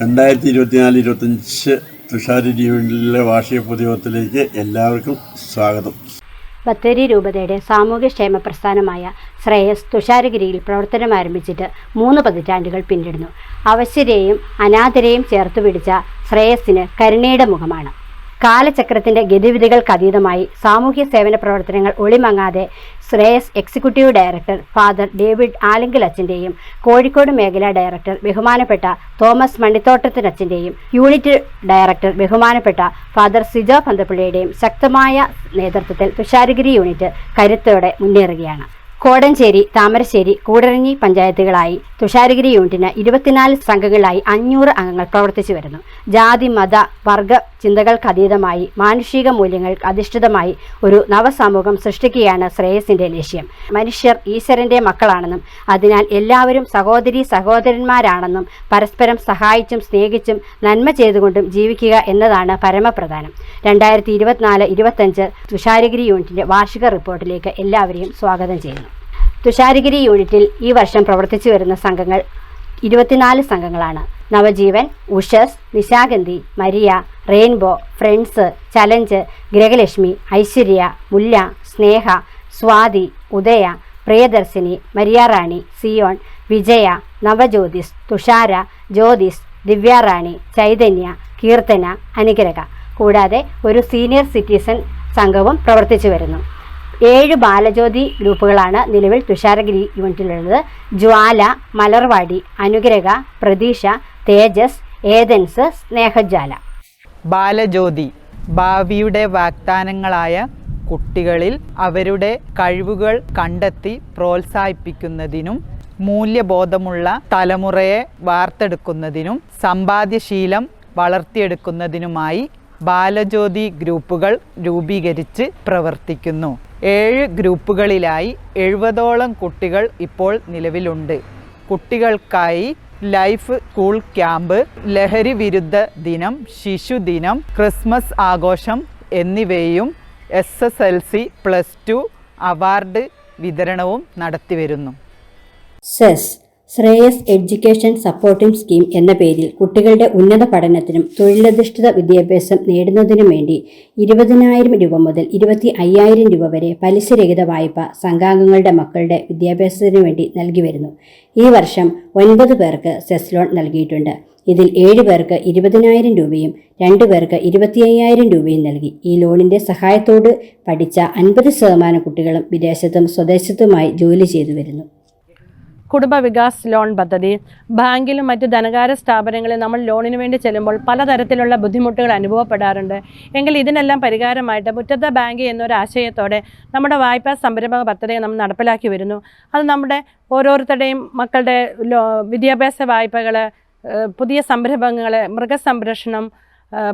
2024-25 തുഷാരഗിരി യൂണിറ്റിലെ വാർഷിക പൊതുയോഗത്തിലേക്ക് എല്ലാവർക്കും സ്വാഗതം. ബത്തേരി രൂപതയുടെ സാമൂഹ്യക്ഷേമ പ്രസ്ഥാനമായ ശ്രേയസ് തുഷാരഗിരിയിൽ പ്രവർത്തനം ആരംഭിച്ചിട്ട് 3 പതിറ്റാണ്ടുകൾ പിന്നിടുന്നു. അവശ്യരെയും അനാഥരെയും ചേർത്തുപിടിച്ച ശ്രേയസിന് കരുണയുടെ മുഖമാണ്. കാലചക്രത്തിൻ്റെ ഗതിവിധികൾക്കതീതമായി സാമൂഹ്യ സേവന പ്രവർത്തനങ്ങൾ ഒളിമങ്ങാതെ Shreyas executive director father David ആലിങ്കലച്ചൻ്റെയും കോഴിക്കോട് മേഖലാ ഡയറക്ടർ ബഹുമാനപ്പെട്ട തോമസ് മണിത്തോട്ടത്തിനച്ചൻ്റെയും യൂണിറ്റ് ഡയറക്ടർ ബഹുമാനപ്പെട്ട ഫാദർ സിജോ പന്തപ്പള്ളിയുടെയും ശക്തമായ നേതൃത്വത്തിൽ തുഷാരഗിരി യൂണിറ്റ് കരുത്തോടെ മുന്നേറുകയാണ്. കോടഞ്ചേരി, താമരശ്ശേരി, കൂടരഞ്ഞി പഞ്ചായത്തുകളായി തുഷാരഗിരി യൂണിറ്റിന് 24 സംഘങ്ങളായി 500 അംഗങ്ങൾ പ്രവർത്തിച്ചു വരുന്നു. ജാതി, മത, വർഗ ചിന്തകൾക്കതീതമായി മാനുഷിക മൂല്യങ്ങൾ അധിഷ്ഠിതമായി ഒരു നവസമൂഹം സൃഷ്ടിക്കുകയാണ് ശ്രേയസിൻ്റെ ലക്ഷ്യം. മനുഷ്യർ ഈശ്വരൻ്റെ മക്കളാണെന്നും അതിനാൽ എല്ലാവരും സഹോദരന്മാരാണെന്നും പരസ്പരം സഹായിച്ചും സ്നേഹിച്ചും നന്മ ചെയ്തുകൊണ്ടും ജീവിക്കുക എന്നതാണ് പരമപ്രധാനം. 2024-25 തുഷാരഗിരി യൂണിറ്റിൻ്റെ വാർഷിക റിപ്പോർട്ടിലേക്ക് എല്ലാവരെയും സ്വാഗതം ചെയ്യുന്നു. തുഷാരഗിരി യൂണിറ്റിൽ ഈ വർഷം പ്രവർത്തിച്ചു വരുന്ന സംഘങ്ങൾ 24 സംഘങ്ങളാണ്. Navajeevan, Ushas, Nishagandhi, Maria, Rainbow, Friends, Challenge, Grihalakshmi, Aishwarya, Mulla, Sneha, Swathi, Udaya, Priyadarshini, Mariyarani, Zion, Vijaya, Navajyothis, Thushara, Jyothis, Divyarani, Chaitanya, Keerthana, Anugraha. കൂടാതെ ഒരു സീനിയർ സിറ്റിസൺ സംഘവും പ്രവർത്തിച്ചു വരുന്നു. 7 ബാലജ്യോതി ഗ്രൂപ്പുകളാണ് നിലവിൽ തുഷാരഗിരി യൂണിറ്റിലുള്ളത്. ജ്വാല, മലർവാടി, അനുഗ്രഹ, പ്രതീക്ഷ, തേജസ്, ഏതൻസ്, സ്നേഹജ്വാല. ബാലജ്യോതി ഭാവിയുടെ വാഗ്ദാനങ്ങളായ കുട്ടികളിൽ അവരുടെ കഴിവുകൾ കണ്ടെത്തി പ്രോത്സാഹിപ്പിക്കുന്നതിനും മൂല്യബോധമുള്ള തലമുറയെ വാർത്തെടുക്കുന്നതിനും സമ്പാദ്യശീലം വളർത്തിയെടുക്കുന്നതിനുമായി ബാലജ്യോതി ഗ്രൂപ്പുകൾ രൂപീകരിച്ച് പ്രവർത്തിക്കുന്നു. 7 ഗ്രൂപ്പുകളിലായി 70ഓളം കുട്ടികൾ ഇപ്പോൾ നിലവിലുണ്ട്. കുട്ടികൾക്കായി ലൈഫ് സ്കൂൾ ക്യാമ്പ്, ലഹരി വിരുദ്ധ ദിനം, ശിശുദിനം, ക്രിസ്മസ് ആഘോഷം എന്നിവയും SSLC +2 അവാർഡ് വിതരണവും നടത്തിവരുന്നു. ശ്രേയസ് എഡ്യൂക്കേഷൻ സപ്പോർട്ടിംഗ് സ്കീം എന്ന പേരിൽ കുട്ടികളുടെ ഉന്നത പഠനത്തിനും തൊഴിലധിഷ്ഠിത വിദ്യാഭ്യാസം നേടുന്നതിനും വേണ്ടി 20,000 രൂപ മുതൽ 25,000 രൂപ വരെ പലിശരഹിത വായ്പ സംഘാംഗങ്ങളുടെ മക്കളുടെ വിദ്യാഭ്യാസത്തിനു വേണ്ടി നൽകി വരുന്നു. ഈ വർഷം 9 പേർക്ക് സെസ് ലോൺ നൽകിയിട്ടുണ്ട്. ഇതിൽ 7 പേർക്ക് 20,000 രൂപയും 2 പേർക്ക് 25,000 രൂപയും നൽകി. ഈ ലോണിന്റെ സഹായത്തോട് പഠിച്ച 50% കുട്ടികളും വിദേശത്തും സ്വദേശത്തുമായി ജോലി ചെയ്തു വരുന്നു. കുടുംബ വികാസ് ലോൺ പദ്ധതി ബാങ്കിലും മറ്റ് ധനകാര്യ സ്ഥാപനങ്ങളിൽ നമ്മൾ ലോണിന് വേണ്ടി ചെല്ലുമ്പോൾ പലതരത്തിലുള്ള ബുദ്ധിമുട്ടുകൾ അനുഭവപ്പെടാറുണ്ട്. എങ്കിൽ ഇതിനെല്ലാം പരിഹാരമായിട്ട് മുറ്റത്തെ ബാങ്ക് എന്നൊരു ആശയത്തോടെ നമ്മുടെ വായ്പാ സംരംഭക പദ്ധതി നമ്മൾ നടപ്പിലാക്കി വരുന്നു. അത് നമ്മുടെ ഓരോരുത്തരുടെയും മക്കളുടെ വിദ്യാഭ്യാസ വായ്പകൾ, പുതിയ സംരംഭങ്ങൾ, മൃഗസംരക്ഷണം,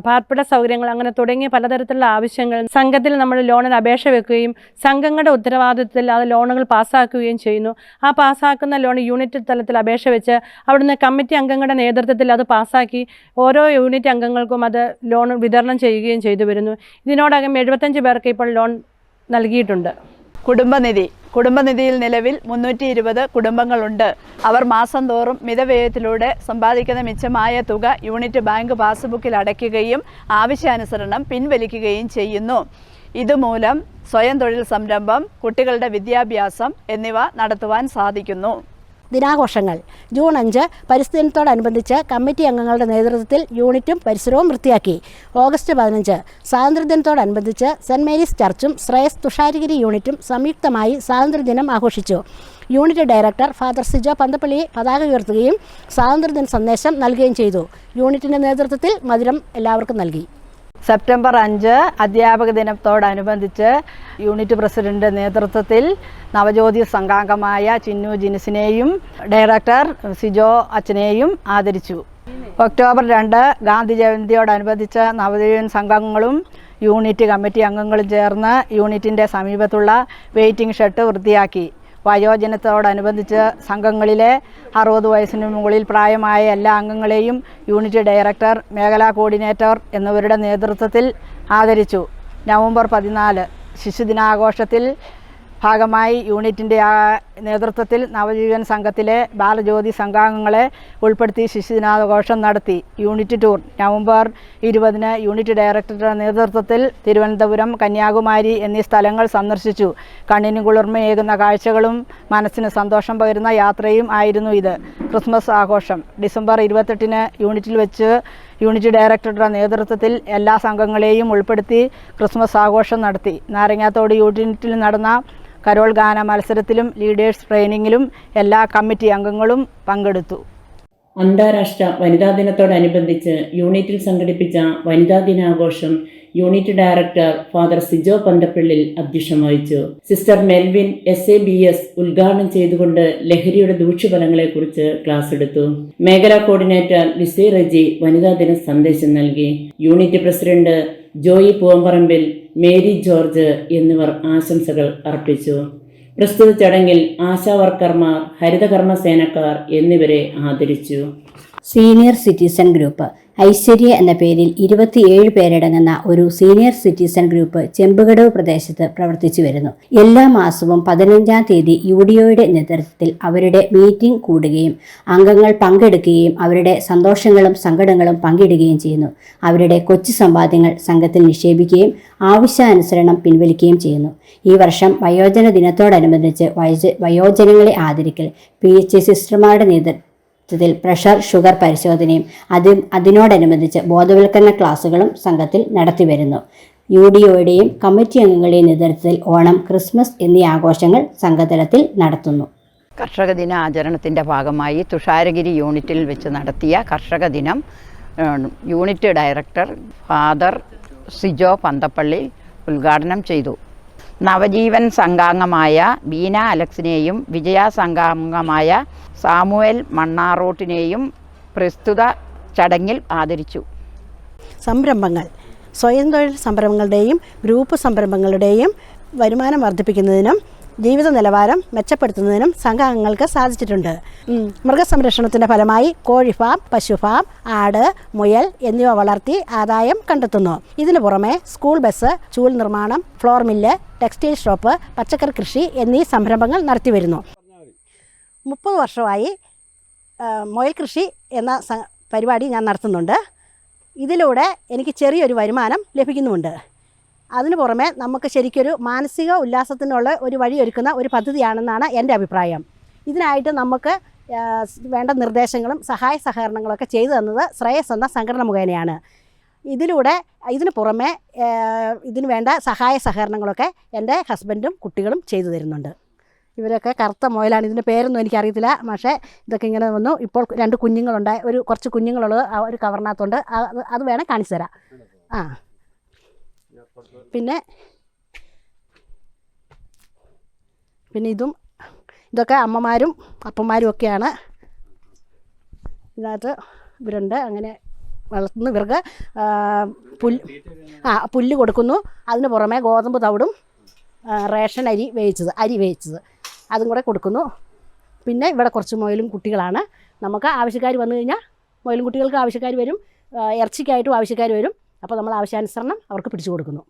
പാർപ്പിട സൗകര്യങ്ങൾ, അങ്ങനെ തുടങ്ങിയ പലതരത്തിലുള്ള ആവശ്യങ്ങൾ സംഘത്തിൽ നമ്മൾ ലോണിന് അപേക്ഷ വെക്കുകയും സംഘങ്ങളുടെ ഉത്തരവാദിത്തത്തിൽ അത് ലോണുകൾ പാസ്സാക്കുകയും ചെയ്യുന്നു. ആ പാസ്സാക്കുന്ന ലോൺ യൂണിറ്റ് തലത്തിൽ അപേക്ഷ വെച്ച് അവിടുന്ന് കമ്മിറ്റി അംഗങ്ങളുടെ നേതൃത്വത്തിൽ അത് പാസ്സാക്കി ഓരോ യൂണിറ്റ് അംഗങ്ങൾക്കും അത് ലോൺ വിതരണം ചെയ്യുകയും ചെയ്തു വരുന്നു. ഇതിനോടകം 75 പേർക്ക് ഇപ്പോൾ ലോൺ നൽകിയിട്ടുണ്ട്. കുടുംബനിധിയിൽ നിലവിൽ 320 കുടുംബങ്ങളുണ്ട്. അവർ മാസം തോറും മിതവ്യയത്തിലൂടെ സമ്പാദിക്കുന്ന മിച്ചമായ തുക യൂണിറ്റ് ബാങ്ക് പാസ്ബുക്കിൽ അടയ്ക്കുകയും ആവശ്യാനുസരണം പിൻവലിക്കുകയും ചെയ്യുന്നു. ഇതുമൂലം സ്വയം തൊഴിൽ സംരംഭം, കുട്ടികളുടെ വിദ്യാഭ്യാസം എന്നിവ നടത്തുവാൻ സാധിക്കുന്നു. ദിനാഘോഷങ്ങൾ ജൂൺ 5 പരിസ്ഥിതി ദിനത്തോടനുബന്ധിച്ച് കമ്മിറ്റി അംഗങ്ങളുടെ നേതൃത്വത്തിൽ യൂണിറ്റും പരിസരവും വൃത്തിയാക്കി. ഓഗസ്റ്റ് 15 സ്വാതന്ത്ര്യദിനത്തോടനുബന്ധിച്ച് സെൻറ് മേരീസ് ചർച്ചും ശ്രേയസ് തുഷാരഗിരി യൂണിറ്റും സംയുക്തമായി സ്വാതന്ത്ര്യദിനം ആഘോഷിച്ചു. Unit director father Sijo Panthappally പതാക ഉയർത്തുകയും സ്വാതന്ത്ര്യദിന സന്ദേശം നൽകുകയും ചെയ്തു. യൂണിറ്റിൻ്റെ നേതൃത്വത്തിൽ മധുരം എല്ലാവർക്കും നൽകി. സെപ്റ്റംബർ 5 അധ്യാപക ദിനത്തോടനുബന്ധിച്ച് യൂണിറ്റ് പ്രസിഡന്റ് നേതൃത്വത്തിൽ നവജ്യോതി സംഘാംഗമായ ചിന്നു ജിനിസിനെയും ഡയറക്ടർ സിജോ അച്ഛനെയും ആദരിച്ചു. ഒക്ടോബർ 2 ഗാന്ധി ജയന്തിയോടനുബന്ധിച്ച് നവജീവൻ സംഘങ്ങളും യൂണിറ്റ് കമ്മിറ്റി അംഗങ്ങളും ചേർന്ന് യൂണിറ്റിൻ്റെ സമീപത്തുള്ള വെയിറ്റിംഗ് ഷെഡ് വൃത്തിയാക്കി. വയോജനത്തോടനുബന്ധിച്ച് സംഘങ്ങളിലെ 60 വയസ്സിന് മുകളിൽ പ്രായമായ എല്ലാ അംഗങ്ങളെയും യൂണിറ്റ് ഡയറക്ടർ, മേഖലാ കോർഡിനേറ്റർ എന്നിവരുടെ നേതൃത്വത്തിൽ ആദരിച്ചു. നവംബർ 14 ശിശുദിനാഘോഷത്തിൽ ഭാഗമായി യൂണിറ്റിൻ്റെ നേതൃത്വത്തിൽ നവജീവൻ സംഘത്തിലെ ബാലജ്യോതി സംഘാംഗങ്ങളെ ഉൾപ്പെടുത്തി ശിശുദിനാഘോഷം നടത്തി. യൂണിറ്റ് ടൂർ നവംബർ 20 യൂണിറ്റ് ഡയറക്ടറുടെ നേതൃത്വത്തിൽ തിരുവനന്തപുരം, കന്യാകുമാരി എന്നീ സ്ഥലങ്ങൾ സന്ദർശിച്ചു. കണ്ണിന് കുളിർമയേകുന്ന കാഴ്ചകളും മനസ്സിന് സന്തോഷം പകരുന്ന യാത്രയും ആയിരുന്നു ഇത്. ക്രിസ്മസ് ആഘോഷം ഡിസംബർ 28 യൂണിറ്റിൽ വെച്ച് യൂണിറ്റ് ഡയറക്ടറുടെ നേതൃത്വത്തിൽ എല്ലാ സംഘങ്ങളെയും ഉൾപ്പെടുത്തി ക്രിസ്മസ് ആഘോഷം നടത്തി. നാരങ്ങാത്തോട് യൂണിറ്റിൽ നടന്ന കരോൾ ഗാന മത്സരത്തിലും ലീഡേഴ്സ് ട്രെയിനിങ്ങിലും എല്ലാ കമ്മിറ്റി അംഗങ്ങളും പങ്കെടുത്തു. അന്താരാഷ്ട്ര വനിതാ ദിനത്തോടനുബന്ധിച്ച് യൂണിറ്റിൽ സംഘടിപ്പിച്ച വനിതാ ദിനാഘോഷം unit director father Sijo Panthappallil അധ്യക്ഷം വഹിച്ചു. സിസ്റ്റർ മെൽവിൻ SABS ഉദ്ഘാടനം ചെയ്തുകൊണ്ട് ലഹരിയുടെ ദൂഷ്യഫലങ്ങളെക്കുറിച്ച് ക്ലാസ് എടുത്തു. മേഖലാ കോർഡിനേറ്റർ ലിസി റെജി വനിതാ ദിന സന്ദേശം നൽകി. Unit president Joy Poovamparambil, Mary George എന്നിവർ ആശംസകൾ അർപ്പിച്ചു. പ്രസ്തുത ചടങ്ങിൽ ആശാവർക്കർമാർ, ഹരിതകർമ്മ സേനക്കാർ എന്നിവരെ ആദരിച്ചു. സീനിയർ സിറ്റിസൺ ഗ്രൂപ്പ് ഐശ്വര്യ എന്ന പേരിൽ 27 പേരടങ്ങുന്ന ഒരു സീനിയർ സിറ്റിസൺ ഗ്രൂപ്പ് ചെമ്പുകടവ് പ്രദേശത്ത് പ്രവർത്തിച്ചു വരുന്നു. എല്ലാ മാസവും 15-ാം തീയതി UDOയുടെ നേതൃത്വത്തിൽ അവരുടെ മീറ്റിംഗ് കൂടുകയും അംഗങ്ങൾ പങ്കെടുക്കുകയും അവരുടെ സന്തോഷങ്ങളും സങ്കടങ്ങളും പങ്കിടുകയും ചെയ്യുന്നു. അവരുടെ കൊച്ചു സമ്പാദ്യങ്ങൾ സംഘത്തിൽ നിക്ഷേപിക്കുകയും ആവശ്യാനുസരണം പിൻവലിക്കുകയും ചെയ്യുന്നു. ഈ വർഷം വയോജന ദിനത്തോടനുബന്ധിച്ച് വയോജനങ്ങളെ ആദരിക്കൽ, PH സിസ്റ്റർമാരുടെ നേതൃത്വത്തിൽ പ്രഷർ ഷുഗർ പരിശോധനയും അതിനോടനുബന്ധിച്ച് ബോധവൽക്കരണ ക്ലാസുകളും സംഘത്തിൽ നടത്തിവരുന്നു. UDOയുടെയും കമ്മിറ്റി അംഗങ്ങളുടെയും നേതൃത്വത്തിൽ ഓണം, ക്രിസ്മസ് എന്നീ ആഘോഷങ്ങൾ സംഘതലത്തിൽ നടത്തുന്നു. കർഷക ദിന ആചരണത്തിൻ്റെ ഭാഗമായി തുഷാരഗിരി യൂണിറ്റിൽ വെച്ച് നടത്തിയ കർഷക ദിനം unit director father Sijo Panthappally ഉദ്ഘാടനം ചെയ്തു. നവജീവൻ സംഘാംഗമായ ബീന അലക്സിനെയും വിജയ സംഘാംഗമായ സാമുവൽ മണ്ണാറോട്ടിനെയും പ്രസ്തുത ചടങ്ങിൽ ആദരിച്ചു. സംരംഭങ്ങൾ സ്വയം തൊഴിൽ സംരംഭങ്ങളുടെയും ഗ്രൂപ്പ് സംരംഭങ്ങളുടെയും വരുമാനം വർദ്ധിപ്പിക്കുന്നതിനും ജീവിത നിലവാരം മെച്ചപ്പെടുത്തുന്നതിനും സംഘാംഗങ്ങൾക്ക് സാധിച്ചിട്ടുണ്ട്. മൃഗസംരക്ഷണത്തിൻ്റെ ഫലമായി കോഴി ഫാം, പശു ഫാം, ആട്, മുയൽ എന്നിവ വളർത്തി ആദായം കണ്ടെത്തുന്നു. ഇതിനു പുറമെ സ്കൂൾ ബസ്, ചൂൽ നിർമ്മാണം, ഫ്ലോർ മില്ല്, ടെക്സ്റ്റൈൽ ഷോപ്പ്, പച്ചക്കറി കൃഷി എന്നീ സംരംഭങ്ങൾ നടത്തിവരുന്നു. 30 വർഷമായി മുയൽ കൃഷി എന്ന പരിപാടി ഞാൻ നടത്തുന്നുണ്ട്. ഇതിലൂടെ എനിക്ക് ചെറിയൊരു വരുമാനം ലഭിക്കുന്നുമുണ്ട്. അതിനു പുറമെ നമുക്ക് ശരിക്കൊരു മാനസിക ഉല്ലാസത്തിനുള്ള ഒരു വഴിയൊരുക്കുന്ന ഒരു പദ്ധതിയാണെന്നാണ് എൻ്റെ അഭിപ്രായം. ഇതിനായിട്ട് നമുക്ക് വേണ്ട നിർദ്ദേശങ്ങളും സഹായ സഹകരണങ്ങളൊക്കെ ചെയ്തു തന്നത് ശ്രേയസ് എന്ന സംഘടന മുഖേനയാണ്. ഇതിനു പുറമെ ഇതിന് വേണ്ട സഹായ സഹകരണങ്ങളൊക്കെ എൻ്റെ ഹസ്ബൻഡും കുട്ടികളും ചെയ്തു തരുന്നുണ്ട്. ഇവരൊക്കെ കറുത്ത മുയലാണ്. ഇതിൻ്റെ പേരൊന്നും എനിക്കറിയത്തില്ല. പക്ഷേ ഇതൊക്കെ ഇങ്ങനെ വന്നു. ഇപ്പോൾ 2 കുഞ്ഞുങ്ങളുണ്ടായി, കുറച്ച് കുഞ്ഞുങ്ങളുള്ളത് ഒരു കവറിനകത്തുണ്ട്. അത് വേണേൽ കാണിച്ചു തരാം. പിന്നെ ഇതൊക്കെ അമ്മമാരും അപ്പന്മാരും ഒക്കെയാണ്. ഇതിനകത്ത് ഇവരുണ്ട്. അങ്ങനെ വളർത്തുന്നു. ഇവർക്ക് പുല്ല് കൊടുക്കുന്നു. അതിന് പുറമെ ഗോതമ്പ് തവിടും റേഷൻ അരി വേവിച്ചത് അതും കൂടെ കൊടുക്കുന്നു. പിന്നെ ഇവിടെ കുറച്ച് മുയലും കുട്ടികളാണ്. നമുക്ക് ആവശ്യക്കാർ വന്നു കഴിഞ്ഞാൽ മുയലും കുട്ടികൾക്ക് ആവശ്യക്കാർ വരും, ഇറച്ചിക്കായിട്ടും ആവശ്യക്കാർ വരും. അപ്പോൾ നമ്മൾ ആവശ്യാനുസരണം അവർക്ക് പിടിച്ചു കൊടുക്കുന്നു.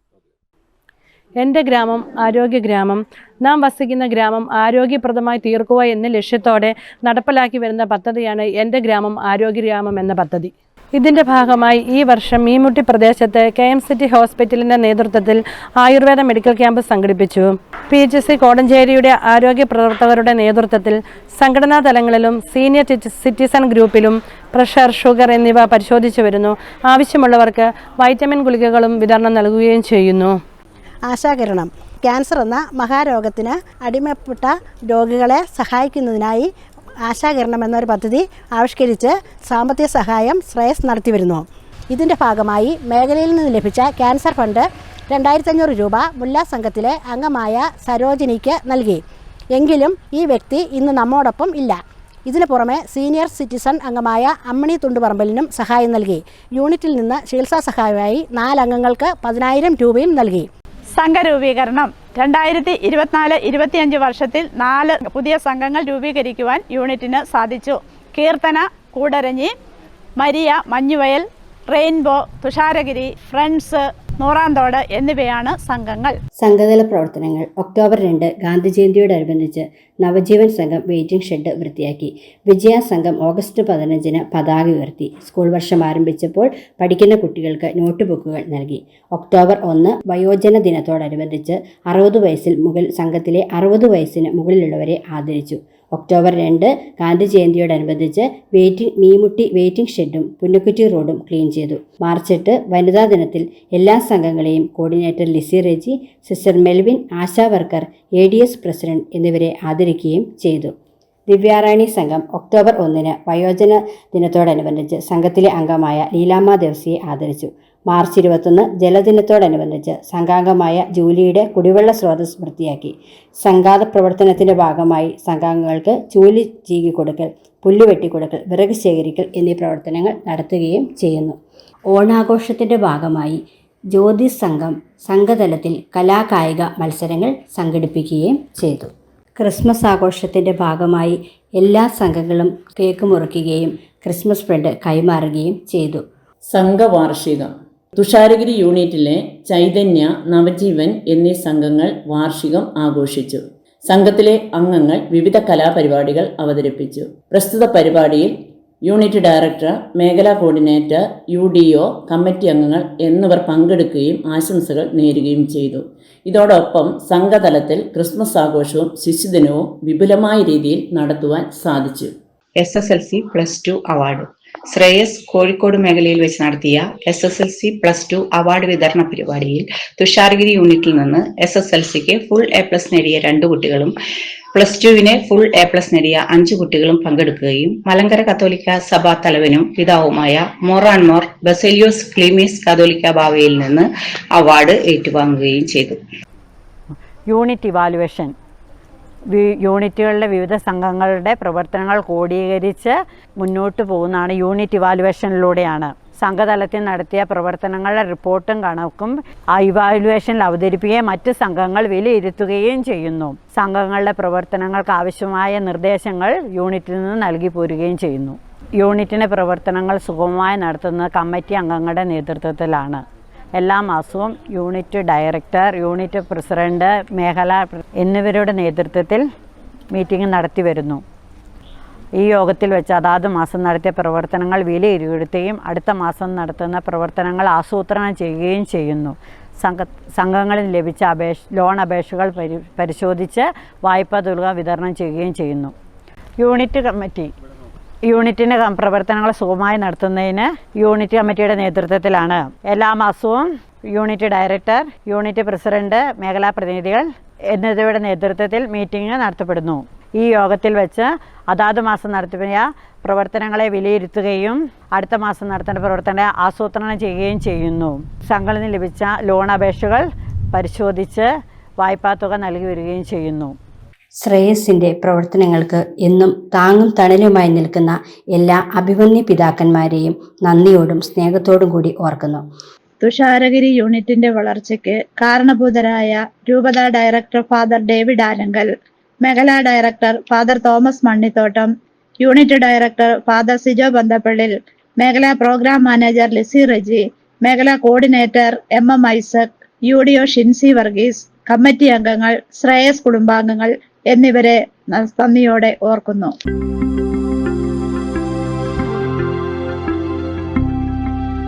എൻ്റെ ഗ്രാമം ആരോഗ്യ ഗ്രാമം. നാം വസിക്കുന്ന ഗ്രാമം ആരോഗ്യപ്രദമായി തീർക്കുക എന്ന ലക്ഷ്യത്തോടെ നടപ്പിലാക്കി വരുന്ന പദ്ധതിയാണ് എൻ്റെ ഗ്രാമം ആരോഗ്യ ഗ്രാമം എന്ന പദ്ധതി. ഇതിൻ്റെ ഭാഗമായി ഈ വർഷം മീമുട്ടി പ്രദേശത്ത് KMCT ഹോസ്പിറ്റലിൻ്റെ നേതൃത്വത്തിൽ ആയുർവേദ മെഡിക്കൽ ക്യാമ്പ് സംഘടിപ്പിച്ചു. PHC കോടഞ്ചേരിയുടെ ആരോഗ്യ പ്രവർത്തകരുടെ നേതൃത്വത്തിൽ സംഘടനാ തലങ്ങളിലും സീനിയർ സിറ്റിസൺ ഗ്രൂപ്പിലും പ്രഷർ, ഷുഗർ എന്നിവ പരിശോധിച്ചു വരുന്നു. ആവശ്യമുള്ളവർക്ക് വൈറ്റമിൻ ഗുളികകളും വിതരണം നൽകുകയും ചെയ്യുന്നു. ആശാകിരണം ക്യാൻസർ എന്ന മഹാരോഗത്തിന് അടിമപ്പെട്ട രോഗികളെ സഹായിക്കുന്നതിനായി ആശാകിരണം എന്നൊരു പദ്ധതി ആവിഷ്കരിച്ച് സാമ്പത്തിക സഹായം ശ്രേയസ് നടത്തിവരുന്നു. ഇതിൻ്റെ ഭാഗമായി മേഖലയിൽ നിന്ന് ലഭിച്ച ക്യാൻസർ ഫണ്ട് 2500 രൂപ മുല്ല സംഘത്തിലെ അംഗമായ സരോജിനിക്ക് നൽകി. എങ്കിലും ഈ വ്യക്തി ഇന്ന് നമ്മോടൊപ്പം ഇല്ല. ഇതിനു പുറമെ സീനിയർ സിറ്റിസൺ അംഗമായ അമ്മിണി തുണ്ടുപറമ്പലിനും സഹായം നൽകി. യൂണിറ്റിൽ നിന്ന് ചികിത്സാ സഹായമായി 4 അംഗങ്ങൾക്ക് 10,000 രൂപയും നൽകി. സംഘരൂപീകരണം 2024-25 വർഷത്തിൽ 4 പുതിയ സംഘങ്ങൾ രൂപീകരിക്കുവാൻ യൂണിറ്റിന് സാധിച്ചു. Keerthana Koodaranji, Maria Manjuvayal, rainbow, Thusharagiri, friends, Nooramthodu എന്നിവയാണ് സംഘങ്ങൾ. സംഘതല പ്രവർത്തനങ്ങൾ. ഒക്ടോബർ 2 ഗാന്ധി ജയന്തിയോടനുബന്ധിച്ച് നവജീവൻ സംഘം വെയിറ്റിംഗ് ഷെഡ് വൃത്തിയാക്കി. വിജയ സംഘം ഓഗസ്റ്റ് 15 പതാക ഉയർത്തി. സ്കൂൾ വർഷം ആരംഭിച്ചപ്പോൾ പഠിക്കുന്ന കുട്ടികൾക്ക് നോട്ട് ബുക്കുകൾ നൽകി. ഒക്ടോബർ 1 വയോജന ദിനത്തോടനുബന്ധിച്ച് 60 വയസ്സിൽ മുകളിൽ സംഘത്തിലെ 60 വയസ്സിന് മുകളിലുള്ളവരെ ആദരിച്ചു. ഒക്ടോബർ 2 ഗാന്ധി ജയന്തിയോടനുബന്ധിച്ച് മീമുട്ടി വെയിറ്റിംഗ് ഷെഡും പുന്നക്കുറ്റി റോഡും ക്ലീൻ ചെയ്തു. മാർച്ച് 8 വനിതാ ദിനത്തിൽ എല്ലാ സംഘങ്ങളെയും coordinator Lissy Reji, sister Melvin, Asha worker, ADS president എന്നിവരെ ആദരിക്കുകയും ചെയ്തു. ദിവ്യാറാണി സംഘം ഒക്ടോബർ 1 വയോജന ദിനത്തോടനുബന്ധിച്ച് സംഘത്തിലെ അംഗമായ ലീലാമ്മ ദേവസിയെ ആദരിച്ചു. മാർച്ച് 21 ജലദിനത്തോടനുബന്ധിച്ച് സംഘാംഗമായ ജൂലിയുടെ കുടിവെള്ള സ്രോതസ് വൃത്തിയാക്കി. സംഘാത പ്രവർത്തനത്തിൻ്റെ ഭാഗമായി സംഘാംഗങ്ങൾക്ക് ചൂലി ചീകി കൊടുക്കൽ, പുല്ല് വെട്ടിക്കൊടുക്കൽ, വിറക് ശേഖരിക്കൽ എന്നീ പ്രവർത്തനങ്ങൾ നടത്തുകയും ചെയ്യുന്നു. ഓണാഘോഷത്തിൻ്റെ ഭാഗമായി ജ്യോതി സംഘം സംഘതലത്തിൽ കലാകായിക മത്സരങ്ങൾ സംഘടിപ്പിക്കുകയും ചെയ്തു. ക്രിസ്മസ് ആഘോഷത്തിൻ്റെ ഭാഗമായി എല്ലാ സംഘങ്ങളും കേക്ക് മുറിക്കുകയും ക്രിസ്മസ് സ്പ്രെഡ് കൈമാറുകയും ചെയ്തു. സംഘവാർഷികം. തുഷാരഗിരി യൂണിറ്റിലെ ചൈതന്യ, നവജീവൻ എന്നീ സംഘങ്ങൾ വാർഷികം ആഘോഷിച്ചു. സംഘത്തിലെ അംഗങ്ങൾ വിവിധ കലാപരിപാടികൾ അവതരിപ്പിച്ചു. പ്രസ്തുത പരിപാടിയിൽ യൂണിറ്റ് ഡയറക്ടർ, മേഖലാ കോർഡിനേറ്റർ, UDO, കമ്മിറ്റി അംഗങ്ങൾ എന്നിവർ പങ്കെടുക്കുകയും ആശംസകൾ നേരുകയും ചെയ്തു. ഇതോടൊപ്പം സംഘതലത്തിൽ ക്രിസ്മസ് ആഘോഷവും ശിശുദിനവും വിപുലമായ രീതിയിൽ നടത്തുവാൻ സാധിച്ചു. SSLC +2 award. ശ്രേയസ് കോഴിക്കോട് മേഖലയിൽ വെച്ച് നടത്തിയ SSLC +2 അവാർഡ് വിതരണ പരിപാടിയിൽ തുഷാരഗിരി യൂണിറ്റിൽ നിന്ന് SSLCക്ക് ഫുൾ A+ നേടിയ 2 കുട്ടികളും +2വിന് ഫുൾ A+ നേടിയ 5 കുട്ടികളും പങ്കെടുക്കുകയും മലങ്കര കത്തോലിക്ക സഭാ തലവനും പിതാവുമായ മോറാൻമോർ ബസേലിയോസ് ക്ലീമീസ് കത്തോലിക്ക ബാവയിൽ നിന്ന് അവാർഡ് ഏറ്റുവാങ്ങുകയും ചെയ്തു. Unit evaluation. യൂണിറ്റുകളിലെ വിവിധ സംഘങ്ങളുടെ പ്രവർത്തനങ്ങൾ ക്രോഡീകരിച്ച് മുന്നോട്ട് പോകുന്നതാണ് യൂണിറ്റ് ഇവാലുവേഷനിലൂടെയാണ്. സംഘതലത്തിൽ നടത്തിയ പ്രവർത്തനങ്ങളുടെ റിപ്പോർട്ടും കണക്കും ആ ഇവാലുവേഷനിൽ അവതരിപ്പിക്കുകയും മറ്റ് സംഘങ്ങൾ വിലയിരുത്തുകയും ചെയ്യുന്നു. സംഘങ്ങളുടെ പ്രവർത്തനങ്ങൾക്ക് ആവശ്യമായ നിർദ്ദേശങ്ങൾ യൂണിറ്റിൽ നിന്ന് നൽകി പോരുകയും ചെയ്യുന്നു. യൂണിറ്റിൻ്റെ പ്രവർത്തനങ്ങൾ സുഗമമായി നടത്തുന്നത് കമ്മിറ്റി അംഗങ്ങളുടെ നേതൃത്വത്തിലാണ്. എല്ലാ മാസവും യൂണിറ്റ് ഡയറക്ടർ, യൂണിറ്റ് പ്രസിഡന്റ്, മേഖലാ എന്നിവരുടെ നേതൃത്വത്തിൽ മീറ്റിംഗ് നടത്തി വരുന്നു. ഈ യോഗത്തിൽ വെച്ച് അതാത് മാസം നടത്തിയ പ്രവർത്തനങ്ങൾ വിലയിരുത്തുകയും അടുത്ത മാസം നടത്തുന്ന പ്രവർത്തനങ്ങൾ ആസൂത്രണം ചെയ്യുകയും ചെയ്യുന്നു. സംഘങ്ങളിൽ ലഭിച്ച ലോൺ അപേക്ഷകൾ പരിശോധിച്ച് വായ്പാ തുക വിതരണം ചെയ്യുകയും ചെയ്യുന്നു. Unit committee. യൂണിറ്റിൻ്റെ പ്രവർത്തനങ്ങൾ സുഗമമായി നടത്തുന്നതിന് യൂണിറ്റ് കമ്മിറ്റിയുടെ നേതൃത്വത്തിലാണ് എല്ലാ മാസവും യൂണിറ്റ് ഡയറക്ടർ, യൂണിറ്റ് പ്രസിഡന്റ്, മേഖലാ പ്രതിനിധികൾ എന്നിവരുടെ നേതൃത്വത്തിൽ മീറ്റിംഗ് നടത്തപ്പെടുന്നു. ഈ യോഗത്തിൽ വെച്ച് അതാത് മാസം നടത്തിയ പ്രവർത്തനങ്ങളെ വിലയിരുത്തുകയും അടുത്ത മാസം നടത്തേണ്ട പ്രവർത്തനങ്ങളെ ആസൂത്രണം ചെയ്യുകയും ചെയ്യുന്നു. സംഘങ്ങളിൽ നിന്ന് ലഭിച്ച ലോൺ അപേക്ഷകൾ പരിശോധിച്ച് വായ്പാ തുക നൽകി വരികയും ചെയ്യുന്നു. ശ്രേയസിൻ്റെ പ്രവർത്തനങ്ങൾക്ക് എന്നും താങ്ങും തണലുമായി നിൽക്കുന്ന എല്ലാ അഭിമന്യ പിതാക്കന്മാരെയും നന്ദിയോടും സ്നേഹത്തോടും കൂടി ഓർക്കുന്നു. തുഷാരഗിരി യൂണിറ്റിന്റെ വളർച്ചയ്ക്ക് കാരണഭൂതരായ രൂപതാ ഡയറക്ടർ ഫാദർ ഡേവിഡ് ആലങ്കൽ, മേഖലാ director father Thomas Mannithottam, unit director father Sijo Banthappallil, മേഖലാ പ്രോഗ്രാം മാനേജർ ലിസി റെജി, മേഖലാ coordinator MM Isaac, UDO Shincy Varghese, committee അംഗങ്ങൾ, ശ്രേയസ് കുടുംബാംഗങ്ങൾ എന്നിവരെ നന്ദിയോടെ ഓർക്കുന്നു.